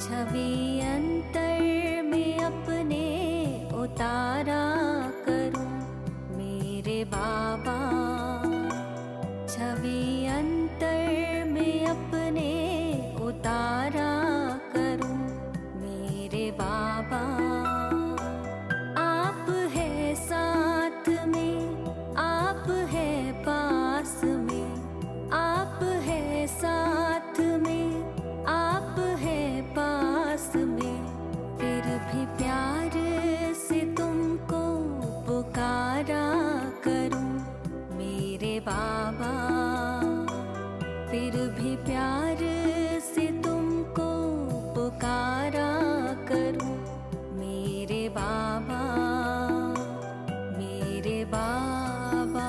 छवि अंतर में अपने उतारा करूं मेरे बाबा। छवि अंतर में अपने उतारा करूं मेरे बाबा। आप है साथ में, आप है पास में, आप है साथ में, आप है पास में, फिर भी प्यार से तुमको पुकारा करूं मेरे बाबा। फिर भी प्यार से तुमको पुकारा करूं मेरे बाबा, मेरे बाबा।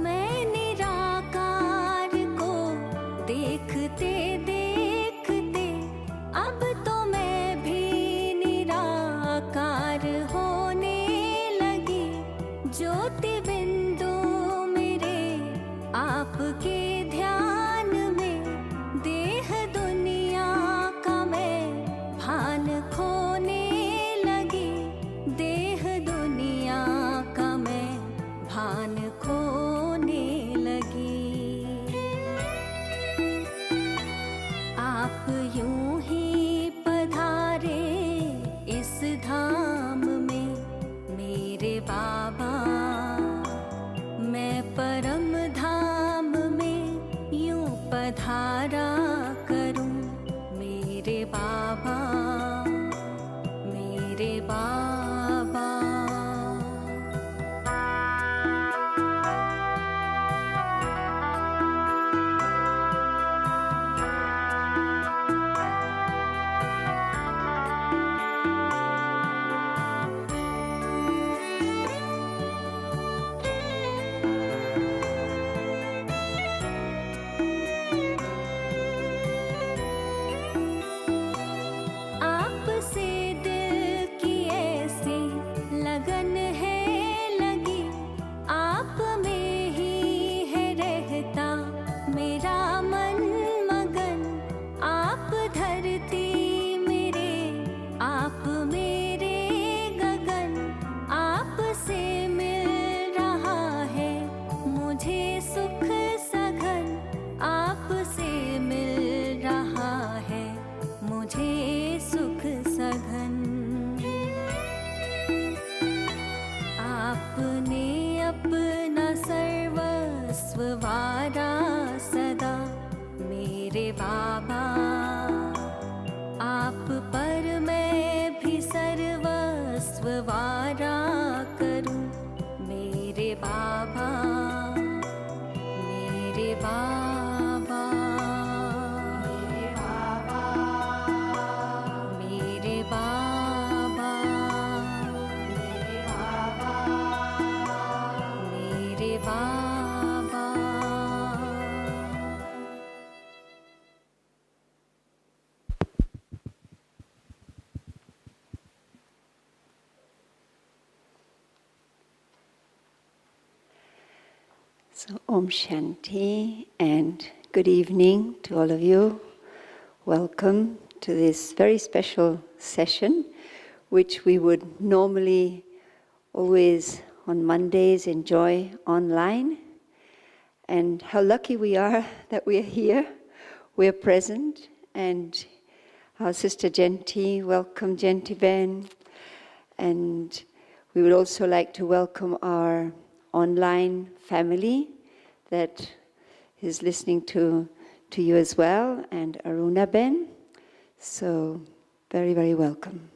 मैं निराकार को देखते देखते अब तो मैं भी निराकार होने लगी। ज्योति बिंदु मेरे आपके ध्यान में, देह दुनिया का मैं भान खोने लगी। देह दुनिया का मैं भान खोने लगी। आप यूं ही पधारे इस धाम में मेरे बाबा। मैं परम धाम में यूं पधारा करूं मेरे बाबा, मेरे बाबा। आपसे दिल की ऐसी लगन है लगी, आप में ही है रहता मेरा मन मगन। आप धरती मेरे, आप मेरे गगन। आपसे मिल रहा है मुझे सुख सघन। आपसे मिल रहा है मुझे सुख सघन। आपने अपना सर्वस्व वारा सदा मेरे बाबा। आप पर मैं भी सर्वस्व वारा करूं मेरे बाबा, मेरे बाबा, मेरे बाबा, मेरे बाबा, मेरे बाबा, मेरे बाबा। So, Om Shanti and good evening to all of you. Welcome to this very special session, which we would normally always on Mondays enjoy online. And how lucky we are that we are here, we are present. And our sister Jayanti, welcome Jayanti Ben. And we would also like to welcome our online family that is listening to you as well, and Aruna Ben. So, very, very welcome.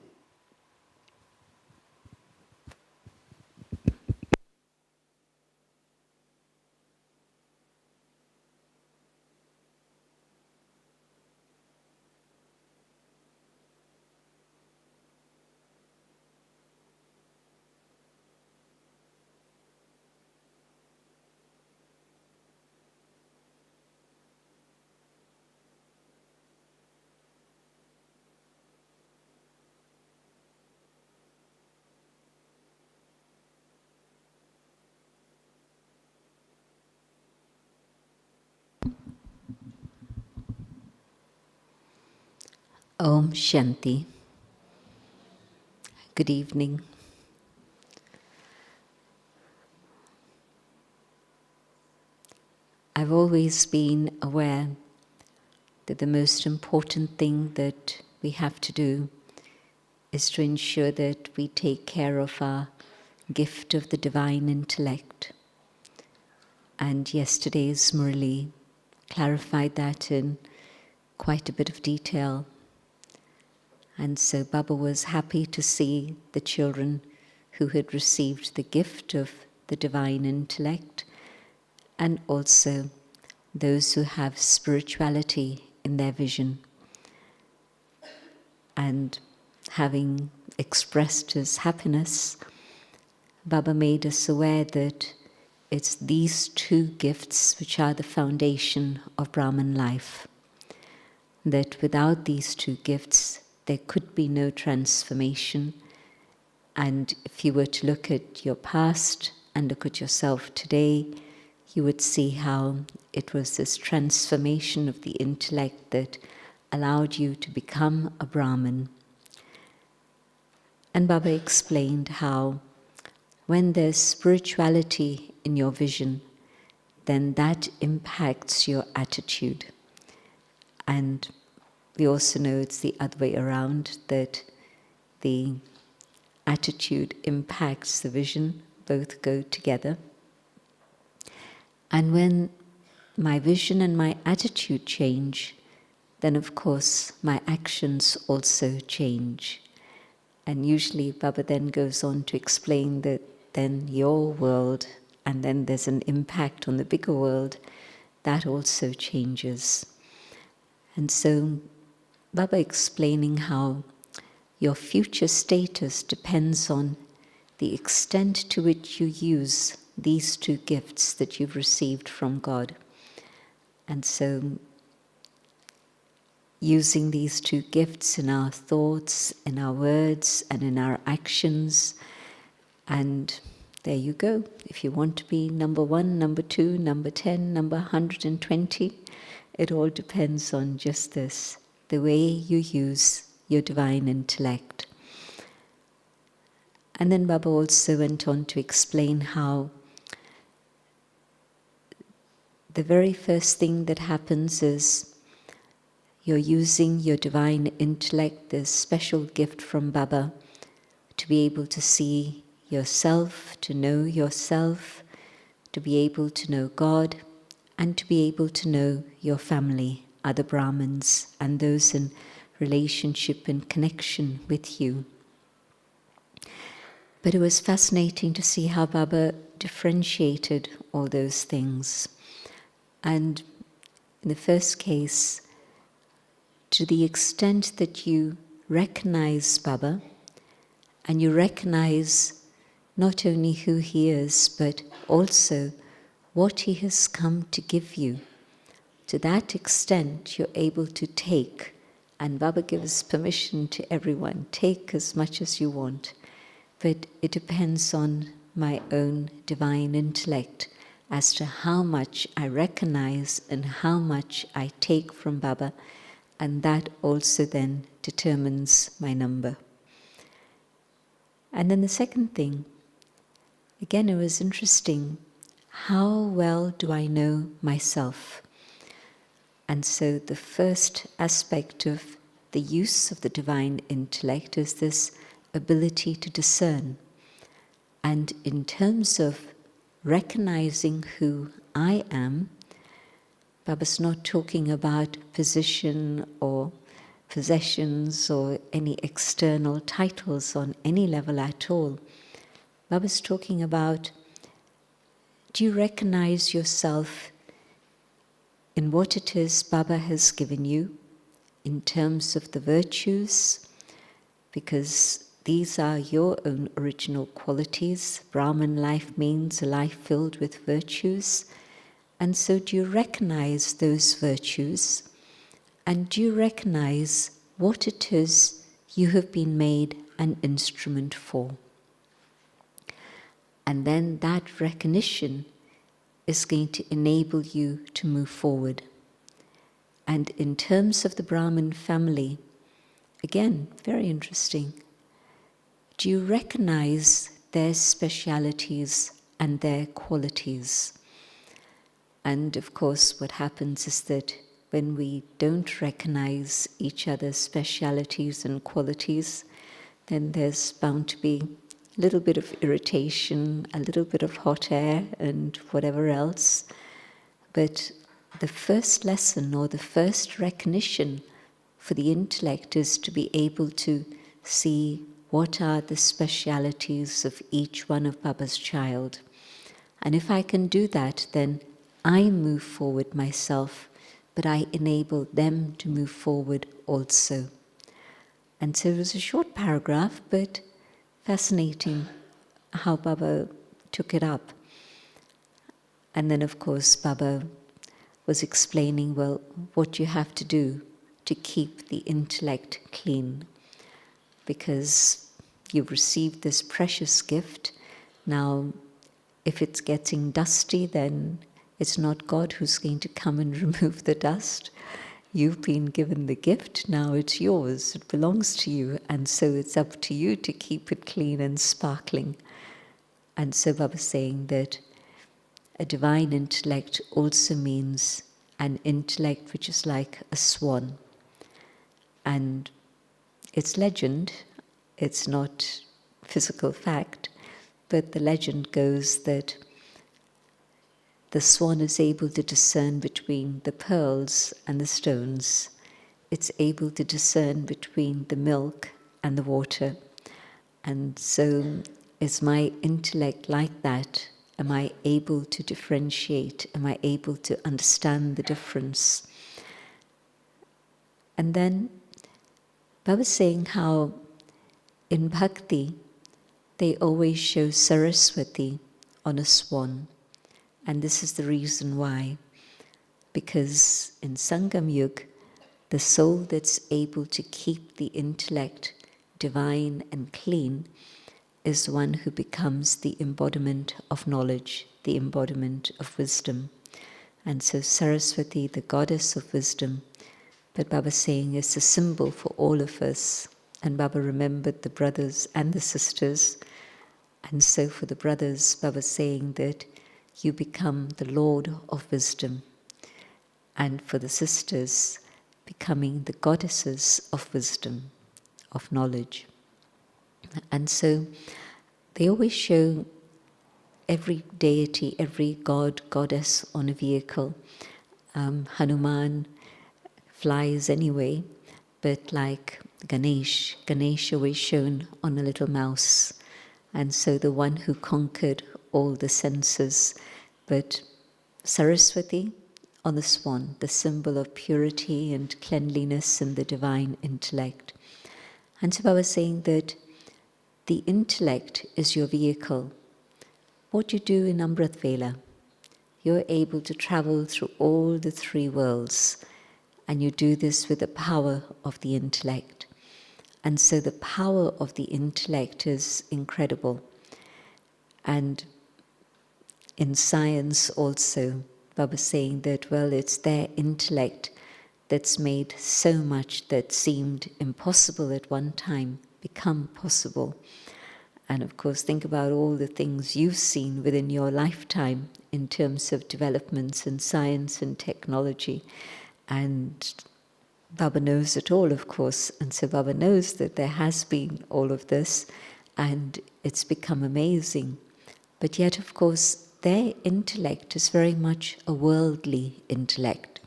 Om Shanti. Good evening. I've always been aware that the most important thing that we have to do is to ensure that we take care of our gift of the divine intellect. And yesterday's Murli clarified that in quite a bit of detail. And so Baba was happy to see the children who had received the gift of the divine intellect, and also those who have spirituality in their vision. And having expressed his happiness, Baba made us aware that it's these two gifts which are the foundation of Brahman life. That without these two gifts, there could be no transformation. And if you were to look at your past and look at yourself today, you would see how it was this transformation of the intellect that allowed you to become a Brahmin. And Baba explained how when there's spirituality in your vision, then that impacts your attitude. And we also know it's the other way around, that the attitude impacts the vision, both go together. And when my vision and my attitude change, then of course my actions also change. And usually Baba then goes on to explain that then your world, and then there's an impact on the bigger world, that also changes. And so Baba explaining how your future status depends on the extent to which you use these two gifts that you've received from God. And so using these two gifts in our thoughts, in our words, and in our actions, and there you go. If you want to be number 1, number 2, number 10, number 120, it all depends on just this, the way you use your divine intellect. And then Baba also went on to explain how the very first thing that happens is you're using your divine intellect, this special gift from Baba, to be able to see yourself, to know yourself, to be able to know God, and to be able to know your family, other Brahmins, and those in relationship and connection with you. But it was fascinating to see how Baba differentiated all those things. And in the first case, to the extent that you recognize Baba, and you recognize not only who he is, but also what he has come to give you, to that extent you're able to take, and Baba gives permission to everyone, take as much as you want, but it depends on my own divine intellect as to how much I recognize and how much I take from Baba, and that also then determines my number. And then the second thing, again it was interesting, how well do I know myself? And so the first aspect of the use of the divine intellect is this ability to discern. And in terms of recognizing who I am, Baba's not talking about position or possessions or any external titles on any level at all. Baba's talking about, do you recognize yourself in what it is Baba has given you in terms of the virtues? Because these are your own original qualities. Brahman life means a life filled with virtues. And so do you recognize those virtues? And do you recognize what it is you have been made an instrument for? And then that recognition is going to enable you to move forward. And in terms of the Brahmin family, again, very interesting. Do you recognize their specialities and their qualities? And of course, what happens is that when we don't recognize each other's specialities and qualities, then there's bound to be a little bit of irritation, a little bit of hot air, and whatever else. But the first lesson or the first recognition for the intellect is to be able to see what are the specialities of each one of Baba's child. And if I can do that, then I move forward myself, but I enable them to move forward also. And so it was a short paragraph, but fascinating how Baba took it up. And then, of course, Baba was explaining, well, what you have to do to keep the intellect clean. Because you've received this precious gift. Now, if it's getting dusty, then it's not God who's going to come and remove the dust. You've been given the gift, now it's yours, it belongs to you, and so it's up to you to keep it clean and sparkling. And so Baba's saying that a divine intellect also means an intellect which is like a swan. And it's legend, it's not physical fact, but the legend goes that the swan is able to discern between the pearls and the stones. It's able to discern between the milk and the water. And so is my intellect like that? Am I able to differentiate? Am I able to understand the difference? And then Baba's saying how in bhakti they always show Saraswati on a swan. And this is the reason why. Because in Sangam Yug, the soul that's able to keep the intellect divine and clean is one who becomes the embodiment of knowledge, the embodiment of wisdom. And so Saraswati, the goddess of wisdom, but Baba's saying is a symbol for all of us. And Baba remembered the brothers and the sisters. And so for the brothers, Baba's saying that you become the Lord of wisdom. And for the sisters, becoming the goddesses of wisdom, of knowledge. And so they always show every deity, every god, goddess on a vehicle. Hanuman flies anyway, but like Ganesh always shown on a little mouse. And so the one who conquered all the senses, but Saraswati on the swan, the symbol of purity and cleanliness and the divine intellect. And so I was saying that the intellect is your vehicle. What you do in Amrit Vela, you're able to travel through all the three worlds, and you do this with the power of the intellect. And so the power of the intellect is incredible. And in science also, Baba's saying that, well, it's their intellect that's made so much that seemed impossible at one time become possible. And of course, think about all the things you've seen within your lifetime in terms of developments in science and technology. And Baba knows it all, of course. And so Baba knows that there has been all of this, and it's become amazing. But yet, of course, their intellect is very much a worldly intellect,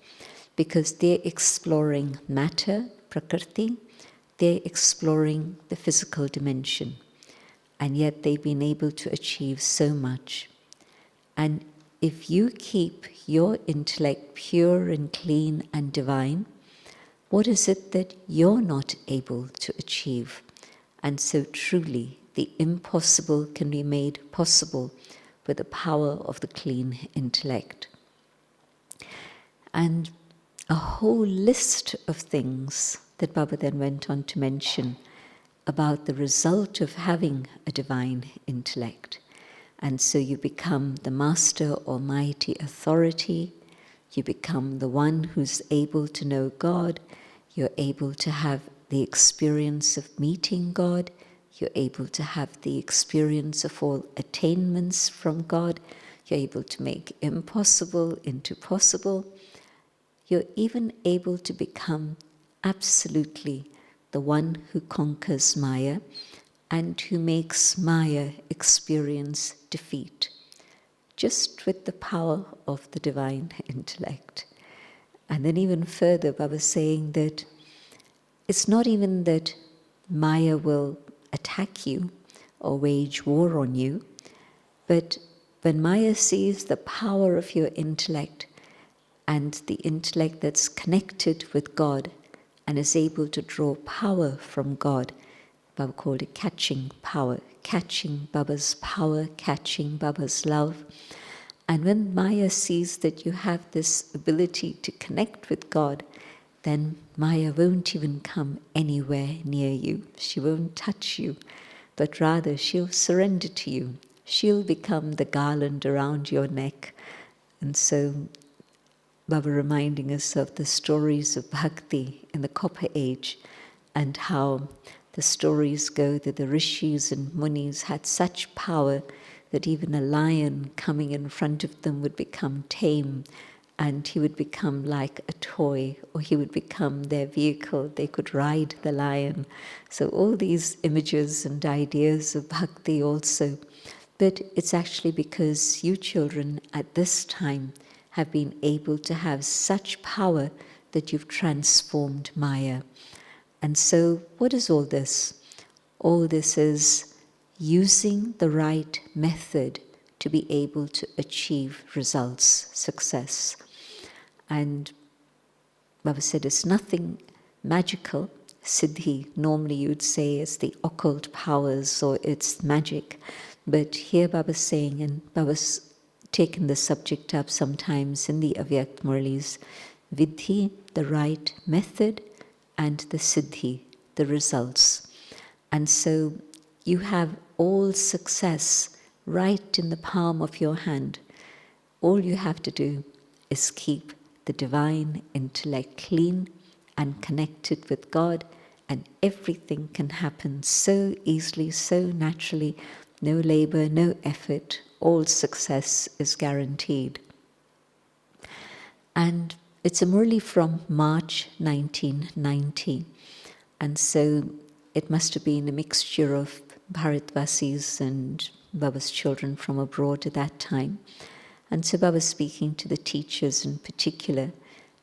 because they're exploring matter, prakriti, they're exploring the physical dimension, and yet they've been able to achieve so much. And if you keep your intellect pure and clean and divine, what is it that you're not able to achieve? And so truly, the impossible can be made possible with the power of the clean intellect. And a whole list of things that Baba then went on to mention about the result of having a divine intellect. And so you become the master almighty authority, you become the one who's able to know God, you're able to have the experience of meeting God. You're able to have the experience of all attainments from God. You're able to make impossible into possible. You're even able to become absolutely the one who conquers Maya and who makes Maya experience defeat, just with the power of the divine intellect. And then even further, Baba's saying that it's not even that Maya will attack you or wage war on you, but when Maya sees the power of your intellect and the intellect that's connected with God and is able to draw power from God, Baba called it catching power, catching Baba's power, catching Baba's love. And when Maya sees that you have this ability to connect with God, then Maya won't even come anywhere near you. She won't touch you, but rather she'll surrender to you. She'll become the garland around your neck. And so Baba reminding us of the stories of bhakti in the Copper Age, and how the stories go that the rishis and munis had such power that even a lion coming in front of them would become tame, and he would become like a toy, or he would become their vehicle. They could ride the lion. So all these images and ideas of bhakti also. But it's actually because you children at this time have been able to have such power that you've transformed Maya. And so what is all this? All this is using the right method to be able to achieve results, success. And Baba said it's nothing magical. Siddhi, normally you'd say it's the occult powers or it's magic. But here Baba's saying, and Baba's taken the subject up sometimes in the Avyakt Murlis, Vidhi, the right method, and the Siddhi, the results. And so you have all success right in the palm of your hand. All you have to do is keep the divine intellect clean and connected with God, and everything can happen so easily, so naturally, no labor, no effort, all success is guaranteed. And it's a Murli from March 1990, and so it must have been a mixture of Bharatvasis and Baba's children from abroad at that time. And so Baba was speaking to the teachers in particular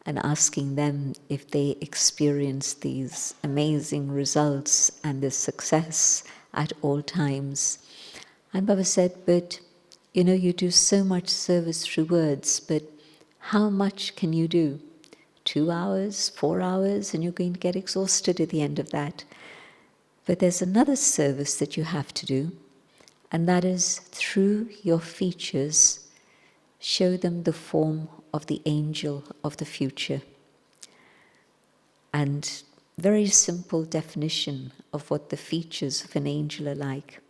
and asking them if they experienced these amazing results and this success at all times. And Baba said, but you know, you do so much service through words, but how much can you do? 2 hours, 4 hours, and you're going to get exhausted at the end of that. But there's another service that you have to do, and that is through your features, show them the form of the angel of the future. And very simple definition of what the features of an angel are like.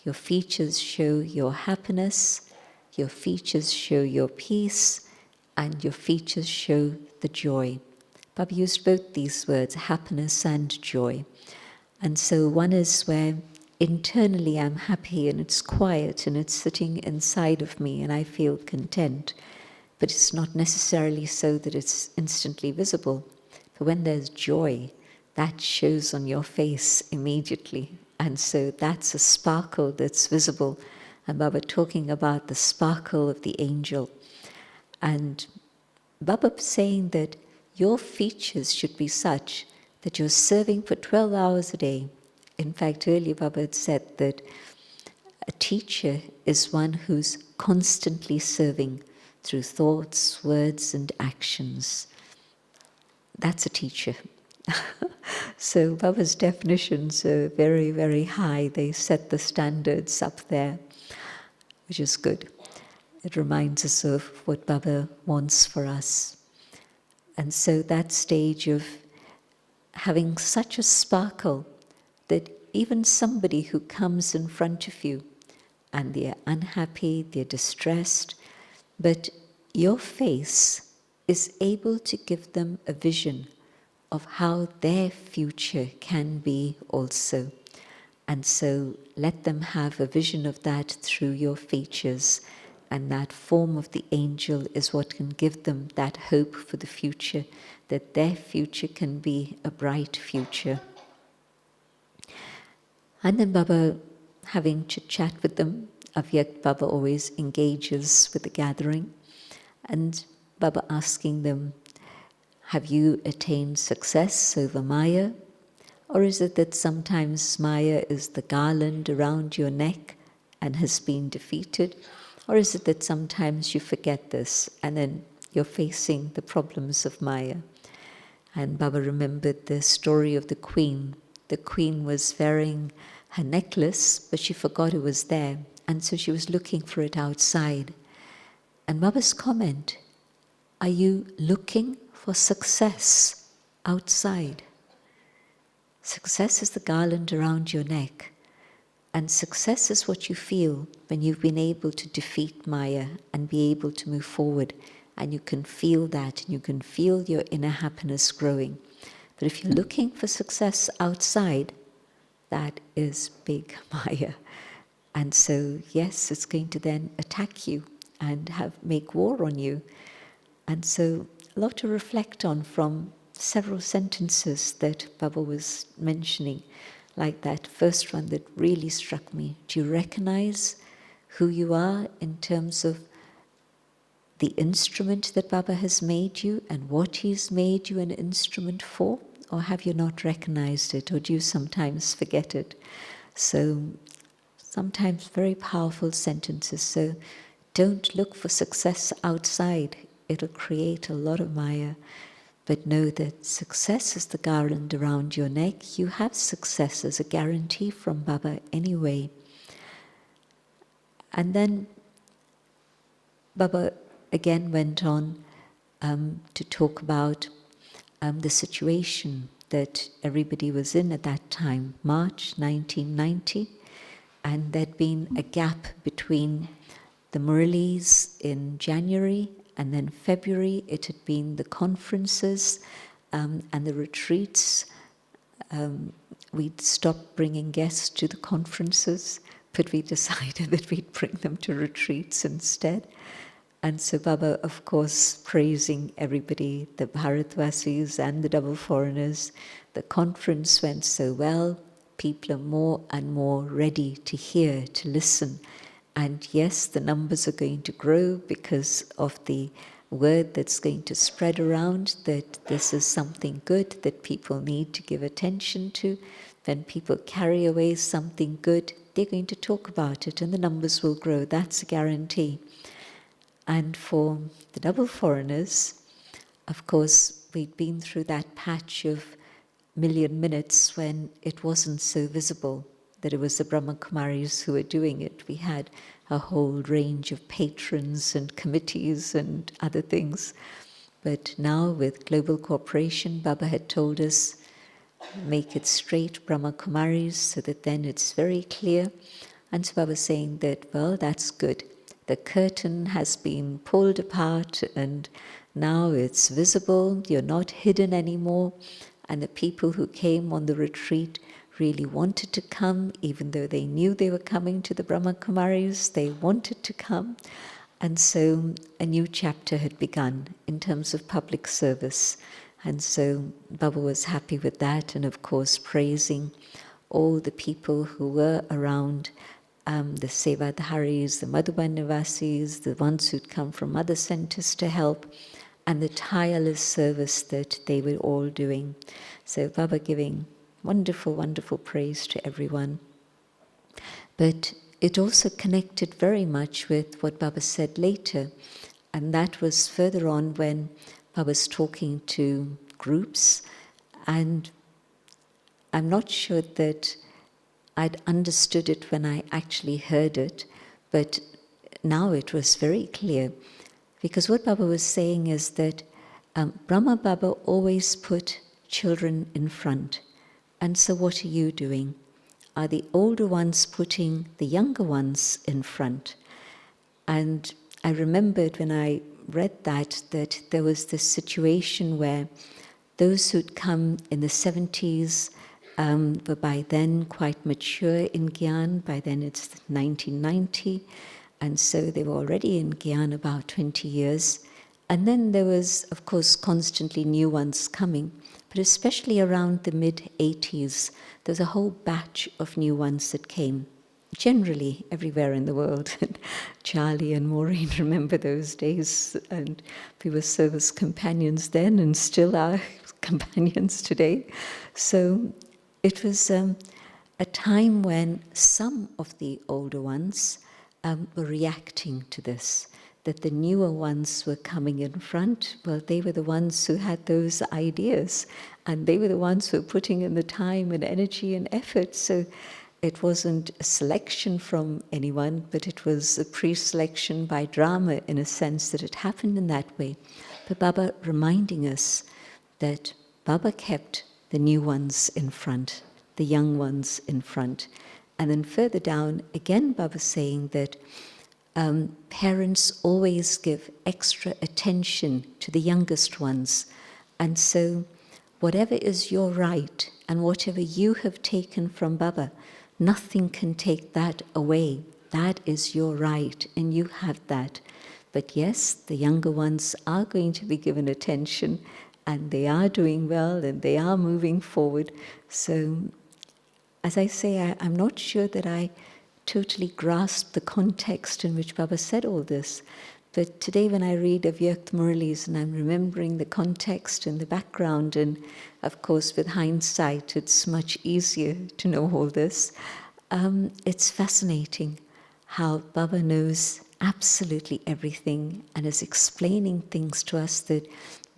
Your features show your happiness, your features show your peace, and your features show the joy. Baba used both these words, happiness and joy. And so one is where internally I'm happy and it's quiet and it's sitting inside of me and I feel content. But it's not necessarily so that it's instantly visible. But when there's joy, that shows on your face immediately. And so that's a sparkle that's visible. And Baba talking about the sparkle of the angel. And Baba saying that your features should be such that you're serving for 12 hours a day. In fact, earlier Baba had said that a teacher is one who's constantly serving through thoughts, words, and actions. That's a teacher. So Baba's definitions are very, very high. They set the standards up there, which is good. It reminds us of what Baba wants for us. And so that stage of having such a sparkle that even somebody who comes in front of you and they're unhappy, they're distressed, but your face is able to give them a vision of how their future can be also. And so let them have a vision of that through your features, and that form of the angel is what can give them that hope for the future, that their future can be a bright future. And then Baba, having chit-chat with them, Avyakt Baba always engages with the gathering, and Baba asking them, have you attained success over Maya? Or is it that sometimes Maya is the garland around your neck and has been defeated? Or is it that sometimes you forget this and then you're facing the problems of Maya? And Baba remembered the story of the queen. The queen was wearing her necklace, but she forgot it was there. And so she was looking for it outside. And Baba's comment, are you looking for success outside? Success is the garland around your neck. And success is what you feel when you've been able to defeat Maya and be able to move forward. And you can feel that, and you can feel your inner happiness growing. But if you're looking for success outside, that is big Maya. And so, yes, it's going to then attack you and make war on you. And so, a lot to reflect on from several sentences that Baba was mentioning, like that first one that really struck me. Do you recognize who you are in terms of the instrument that Baba has made you and what he's made you an instrument for? Or have you not recognized it? Or do you sometimes forget it? So sometimes very powerful sentences. So don't look for success outside. It'll create a lot of Maya. But know that success is the garland around your neck. You have success as a guarantee from Baba anyway. And then Baba again went on to talk about the situation that everybody was in at that time, March 1990, and there'd been a gap between the Murlis in January, and then February it had been the conferences and the retreats. We'd stopped bringing guests to the conferences, but we decided that we'd bring them to retreats instead. And so Baba, of course, praising everybody, the Bharatvasis and the double foreigners. The conference went so well, people are more and more ready to hear, to listen. And yes, the numbers are going to grow because of the word that's going to spread around, that this is something good that people need to give attention to. When people carry away something good, they're going to talk about it and the numbers will grow. That's a guarantee. And for the double foreigners, of course, we'd been through that patch of million minutes when it wasn't so visible that it was the Brahma Kumaris who were doing it. We had a whole range of patrons and committees and other things. But now with global cooperation, Baba had told us, make it straight Brahma Kumaris, so that then it's very clear. And so Baba was saying that, well, that's good. The curtain has been pulled apart and now it's visible, you're not hidden anymore. And the people who came on the retreat really wanted to come, even though they knew they were coming to the Brahma Kumaris, they wanted to come. And so a new chapter had begun in terms of public service. And so Baba was happy with that, and of course praising all the people who were around, the Sevadharis, the Madhuban Nivasis, the ones who'd come from other centers to help, and the tireless service that they were all doing. So Baba giving wonderful, wonderful praise to everyone. But it also connected very much with what Baba said later, and that was further on when Baba was talking to groups, and I'm not sure that I'd understood it when I actually heard it, but now it was very clear. Because what Baba was saying is that Brahma Baba always put children in front. And so what are you doing? Are the older ones putting the younger ones in front? And I remembered when I read that there was this situation where those who'd come in the 70s were by then quite mature in Gyan. By then it's 1990. And so they were already in Gyan about 20 years. And then there was, of course, constantly new ones coming. But especially around the mid-80s, there was a whole batch of new ones that came, generally everywhere in the world. Charlie and Maureen remember those days, and we were service companions then and still are companions today. So it was a time when some of the older ones were reacting to this, that the newer ones were coming in front. Well, they were the ones who had those ideas, and they were the ones who were putting in the time and energy and effort. So it wasn't a selection from anyone, but it was a pre-selection by Brahma, in a sense that it happened in that way. But Baba reminding us that Baba kept the new ones in front, the young ones in front. And then further down, again Baba saying that parents always give extra attention to the youngest ones. And so whatever is your right and whatever you have taken from Baba, nothing can take that away. That is your right, and you have that. But yes, the younger ones are going to be given attention, and they are doing well, and they are moving forward. So, as I say, I'm not sure that I totally grasp the context in which Baba said all this. But today when I read Avyakt Murli's and I'm remembering the context and the background, and of course with hindsight it's much easier to know all this, it's fascinating how Baba knows absolutely everything and is explaining things to us that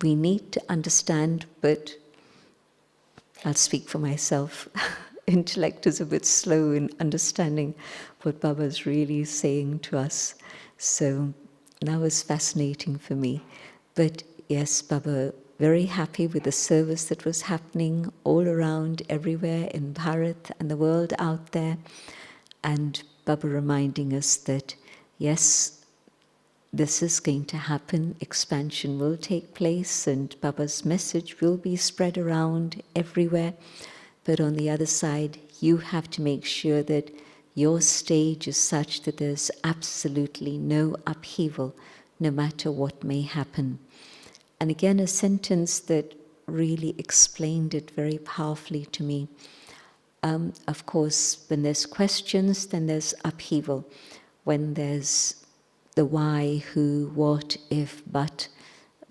we need to understand, but I'll speak for myself. Intellect is a bit slow in understanding what Baba is really saying to us. So that was fascinating for me. But yes, Baba, very happy with the service that was happening all around, everywhere in Bharat and the world out there. And Baba reminding us that, yes, this is going to happen, expansion will take place, and Baba's message will be spread around everywhere. But on the other side, you have to make sure that your stage is such that there's absolutely no upheaval, no matter what may happen. And again, a sentence that really explained it very powerfully to me. Of course, when there's questions, then there's upheaval. When there's the why, who, what, if, but,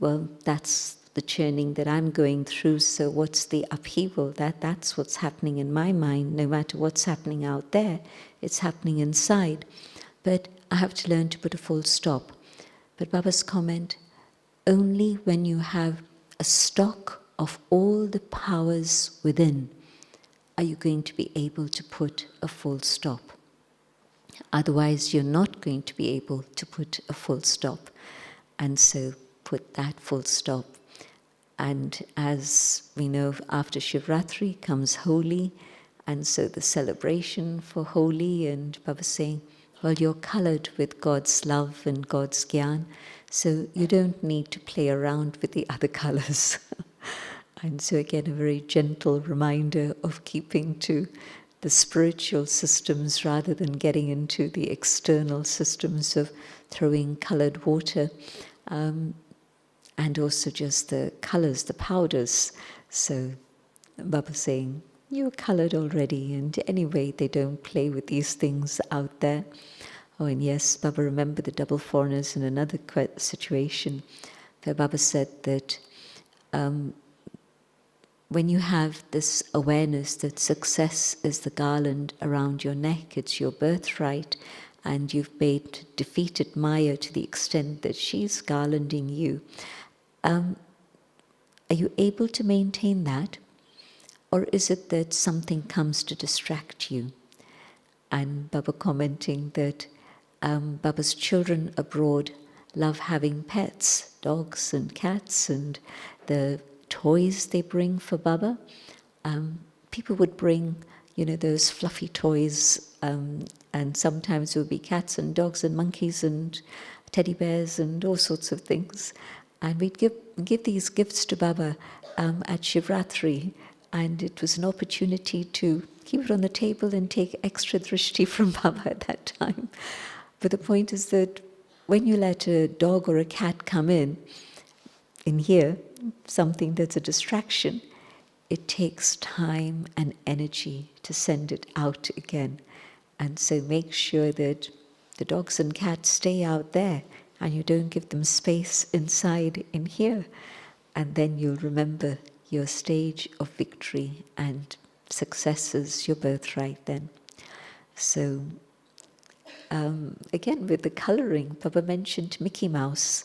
well, that's the churning that I'm going through, so what's the upheaval? That's what's happening in my mind. No matter what's happening out there, it's happening inside. But I have to learn to put a full stop. But Baba's comment, only when you have a stock of all the powers within are you going to be able to put a full stop. Otherwise, you're not going to be able to put a full stop. And so put that full stop. And as we know, after Shivratri comes Holi, and so the celebration for Holi, and Baba saying, well, you're colored with God's love and God's Gyan, so you don't need to play around with the other colors. And so again, a very gentle reminder of keeping to the spiritual systems rather than getting into the external systems of throwing colored water. And also just the colors, the powders. So Baba saying, you're colored already, and anyway, they don't play with these things out there. Oh, and yes, Baba remembered the double foreigners in another situation, where Baba said that when you have this awareness that success is the garland around your neck, it's your birthright, and you've defeated Maya to the extent that she's garlanding you, are you able to maintain that? Or is it that something comes to distract you? And Baba commenting that Baba's children abroad love having pets, dogs and cats, and the toys they bring for Baba. People would bring, those fluffy toys, and sometimes it would be cats and dogs and monkeys and teddy bears and all sorts of things. And we'd give these gifts to Baba, at Shivratri, and it was an opportunity to keep it on the table and take extra drishti from Baba at that time. But the point is that when you let a dog or a cat come in here, something that's a distraction, it takes time and energy to send it out again. And so make sure that the dogs and cats stay out there and you don't give them space inside in here. And then you'll remember your stage of victory and successes, your birthright then. So again, with the colouring, Baba mentioned Mickey Mouse.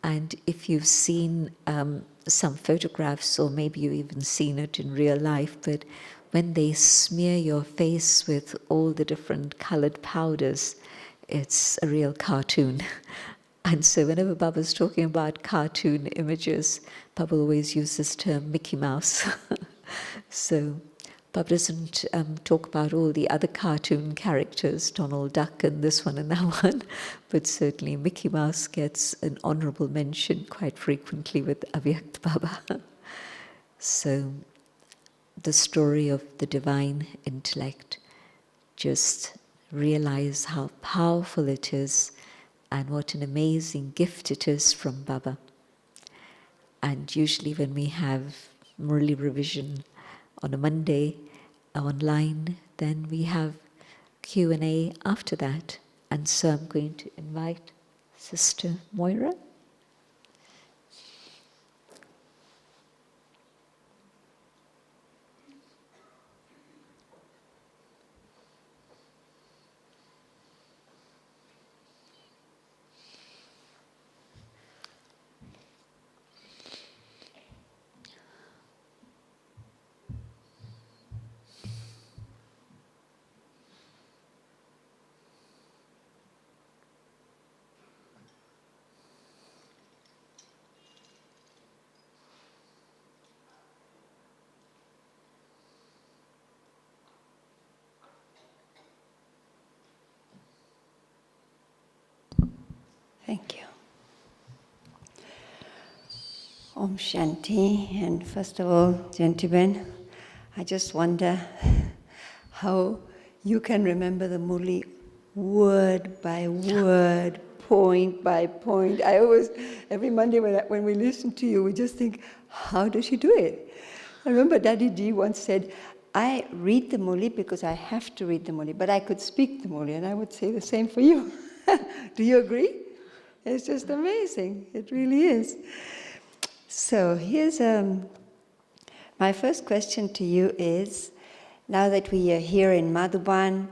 And if you've seen some photographs, or maybe you've even seen it in real life, but when they smear your face with all the different coloured powders, it's a real cartoon. And so whenever Baba's talking about cartoon images, Baba always uses this term Mickey Mouse. So Baba doesn't talk about all the other cartoon characters, Donald Duck and this one and that one, but certainly Mickey Mouse gets an honourable mention quite frequently with Avyakt Baba. So the story of the divine intellect, just realize how powerful it is and what an amazing gift it is from Baba. And usually when we have Murli revision on a Monday online, then we have Q&A after that. And so I'm going to invite Sister Moira. Thank you. Om Shanti. And first of all, Jayanti, I just wonder how you can remember the Murli word by word, point by point. I always, every Monday when we listen to you, we just think, how does she do it? I remember Daddy Ji once said, I read the Murli because I have to read the Murli, but I could speak the Murli, and I would say the same for you. Do you agree? It's just amazing. It really is. So here's my first question to you is, now that we are here in Madhuban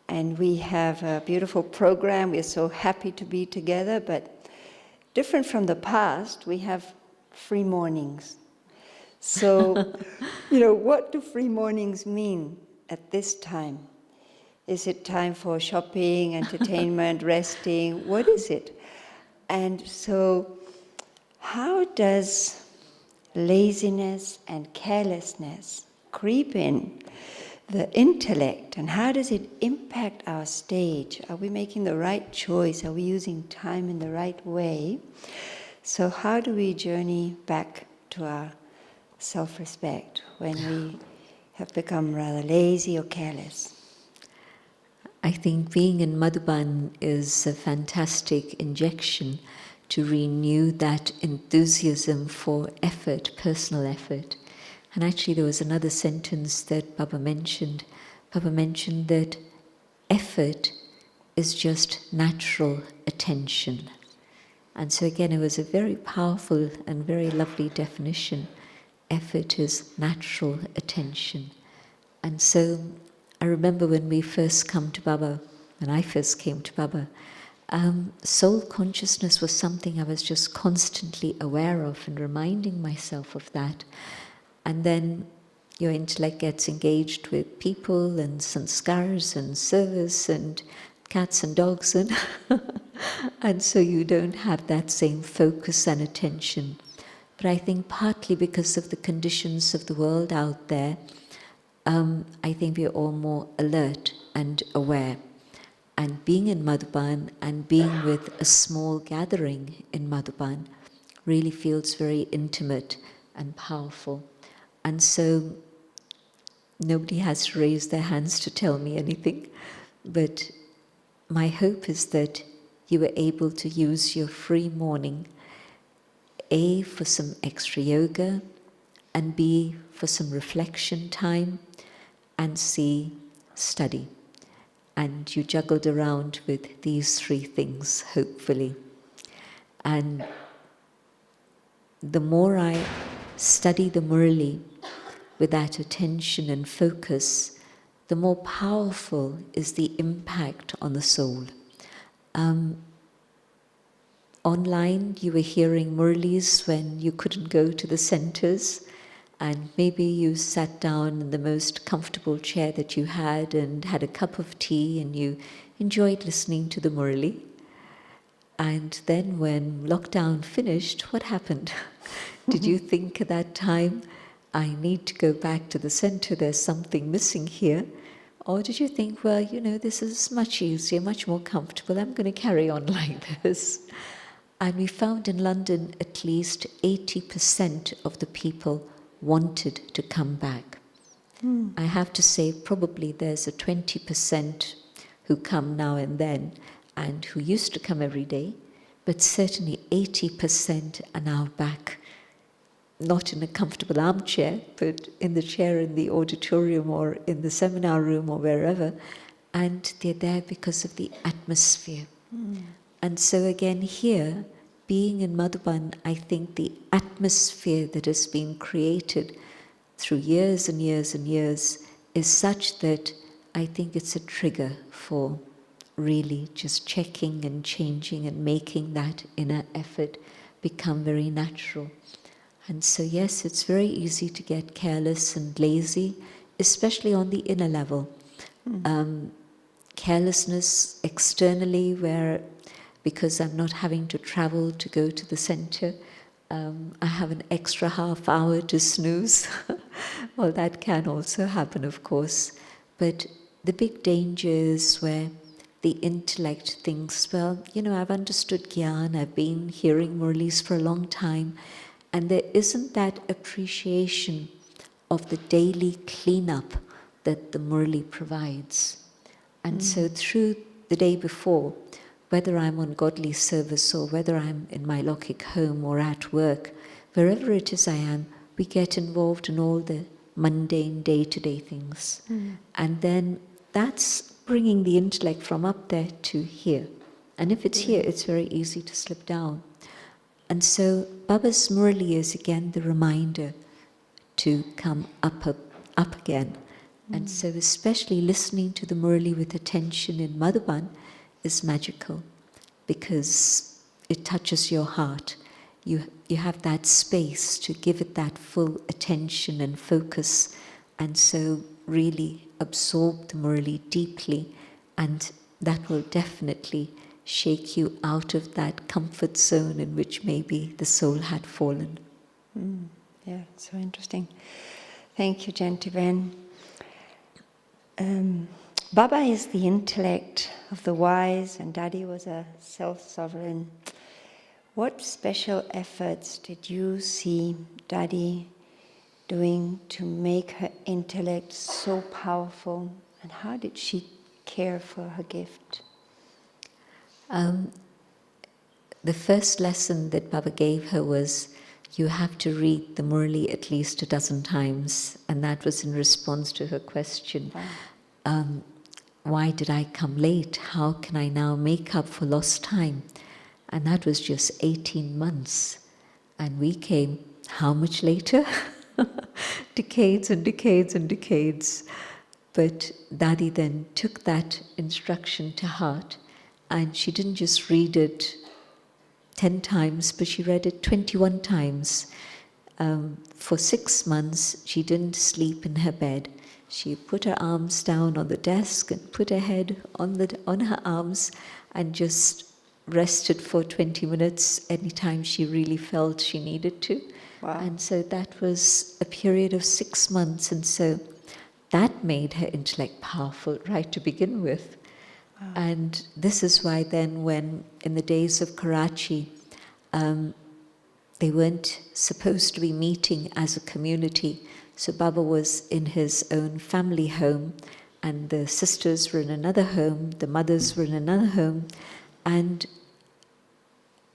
and we have a beautiful program, we're so happy to be together, but different from the past, we have free mornings. So, what do free mornings mean at this time? Is it time for shopping, entertainment, resting? What is it? And so, how does laziness and carelessness creep in the intellect, and how does it impact our stage? Are we making the right choice? Are we using time in the right way? So how do we journey back to our self-respect when we have become rather lazy or careless? I think being in Madhuban is a fantastic injection to renew that enthusiasm for effort, personal effort. And actually there was another sentence that Baba mentioned. Baba mentioned that effort is just natural attention. And so again, it was a very powerful and very lovely definition. Effort is natural attention. And so I remember when we first come to Baba, when I first came to Baba, soul consciousness was something I was just constantly aware of and reminding myself of that. And then your intellect gets engaged with people and sanskars and service and cats and dogs, and so you don't have that same focus and attention. But I think partly because of the conditions of the world out there, I think we're all more alert and aware. And being in Madhuban and being with a small gathering in Madhuban really feels very intimate and powerful. And so nobody has raised their hands to tell me anything, but my hope is that you were able to use your free morning, A, for some extra yoga, and B, for some reflection time, and C, study. And you juggled around with these three things, hopefully. And the more I study the Murli with that attention and focus, the more powerful is the impact on the soul. Online, you were hearing Murlis when you couldn't go to the centers, and maybe you sat down in the most comfortable chair that you had and had a cup of tea and you enjoyed listening to the Murli. And then when lockdown finished, what happened? Did you think at that time, I need to go back to the center, there's something missing here? Or did you think, well, this is much easier, much more comfortable, I'm going to carry on like this? And we found in London at least 80% of the people wanted to come back. I have to say probably there's a 20% who come now and then and who used to come every day, but certainly 80% are now back, not in a comfortable armchair, but in the chair in the auditorium or in the seminar room or wherever, and they're there because of the atmosphere. And so again here, being in Madhuban, I think the atmosphere that has been created through years and years and years is such that I think it's a trigger for really just checking and changing and making that inner effort become very natural. And so yes, it's very easy to get careless and lazy, especially on the inner level. Carelessness externally, where because I'm not having to travel to go to the center, I have an extra half hour to snooze. Well, that can also happen, of course. But the big danger is where the intellect thinks, well, I've understood Gyan, I've been hearing Murlis for a long time, and there isn't that appreciation of the daily cleanup that the Murli provides. And so through the day before, whether I'm on godly service or whether I'm in my Lokik home or at work, wherever it is I am, we get involved in all the mundane day-to-day things. And then that's bringing the intellect from up there to here. And if it's here, it's very easy to slip down. And so Baba's Murli is again the reminder to come up again. And so especially listening to the Murli with attention in Madhuban is magical because it touches your heart. You have that space to give it that full attention and focus, and so really absorb the Murli deeply, and that will definitely shake you out of that comfort zone in which maybe the soul had fallen. Yeah, so interesting. Thank you, Jayanti. Baba is the intellect of the wise, and Daddy was a self-sovereign. What special efforts did you see Daddy doing to make her intellect so powerful, and how did she care for her gift? The first lesson that Baba gave her was, you have to read the Murli at least 12 times, and that was in response to her question. Wow. Why did I come late? How can I now make up for lost time? And that was just 18 months. And we came, how much later? Decades and decades and decades. But Daddy then took that instruction to heart, and she didn't just read it 10 times, but she read it 21 times. For 6 months, she didn't sleep in her bed. She put her arms down on the desk and put her head on her arms and just rested for 20 minutes anytime she really felt she needed to. Wow. And so that was a period of 6 months, and so that made her intellect powerful right to begin with. Wow. And this is why then when in the days of Karachi, they weren't supposed to be meeting as a community. So Baba was in his own family home, and the sisters were in another home, the mothers were in another home, and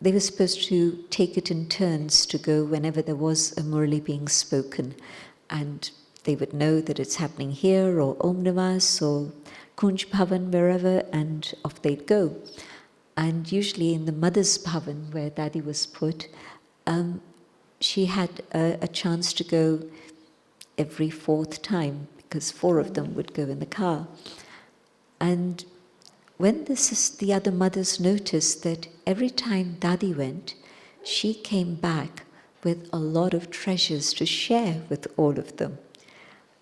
they were supposed to take it in turns to go whenever there was a Murli being spoken. And they would know that it's happening here, or Om Nivas, or Kunj Bhavan, wherever, and off they'd go. And usually in the mother's Bhavan, where Dadi was put, she had a chance to go every fourth time, because 4 of them would go in the car. And when the other mothers noticed that every time Dadi went, she came back with a lot of treasures to share with all of them.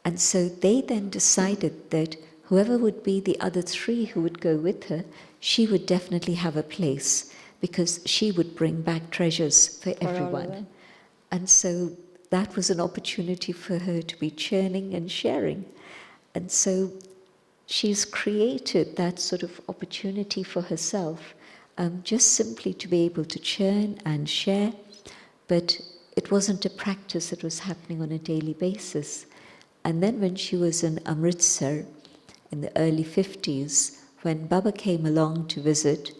And so they then decided that whoever would be the other 3 who would go with her, she would definitely have a place, because she would bring back treasures for everyone. And so that was an opportunity for her to be churning and sharing. And so she's created that sort of opportunity for herself, just simply to be able to churn and share. But it wasn't a practice that was happening on a daily basis. And then when she was in Amritsar in the early 50s, when Baba came along to visit,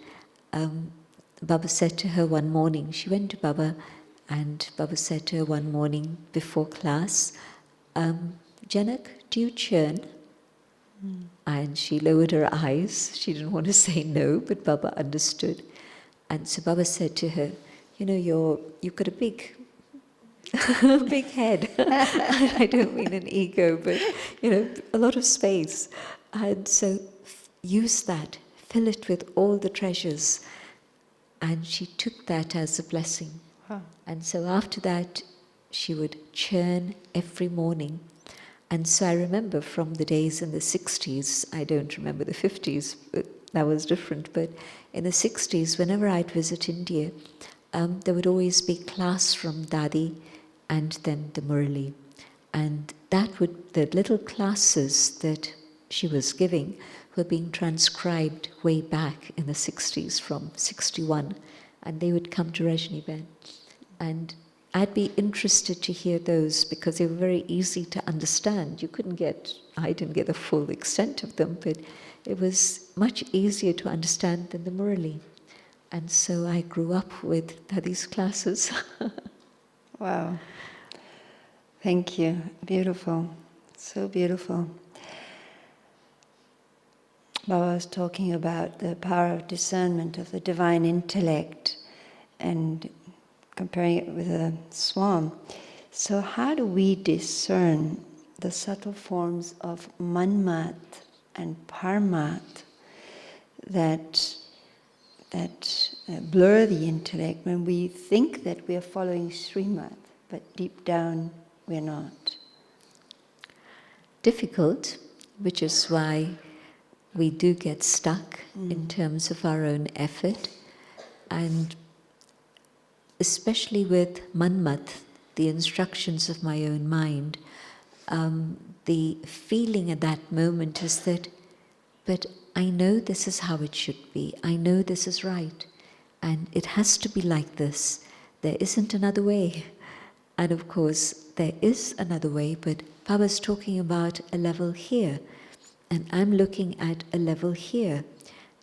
Baba said to her one morning, she went to Baba, and Baba said to her one morning before class, Janak, do you churn? And she lowered her eyes. She didn't want to say no, but Baba understood. And so Baba said to her, you know, you've got a big big head. I don't mean an ego, but, you know, a lot of space. And so use that, fill it with all the treasures. And she took that as a blessing. Wow. And so after that, she would churn every morning. And so I remember from the days in the 60s, I don't remember the 50s, but that was different, but in the 60s, whenever I'd visit India, there would always be class from Dadi and then the Murli. And the little classes that she was giving were being transcribed way back in the 60s from 61, and they would come to Rajni-ben. And I'd be interested to hear those because they were very easy to understand. I didn't get the full extent of them, but it was much easier to understand than the Murli. And so I grew up with Dadi's classes. Wow. Thank you. Beautiful. So beautiful. Baba was talking about the power of discernment of the divine intellect and comparing it with a swan. So how do we discern the subtle forms of manmat and parmat that blur the intellect when we think that we are following Srimad, but deep down we're not? Difficult, which is why we do get stuck in terms of our own effort. And especially with manmat, the instructions of my own mind, the feeling at that moment is that, but I know this is how it should be. I know this is right. And it has to be like this. There isn't another way. And of course, there is another way, but Baba's talking about a level here. And I'm looking at a level here.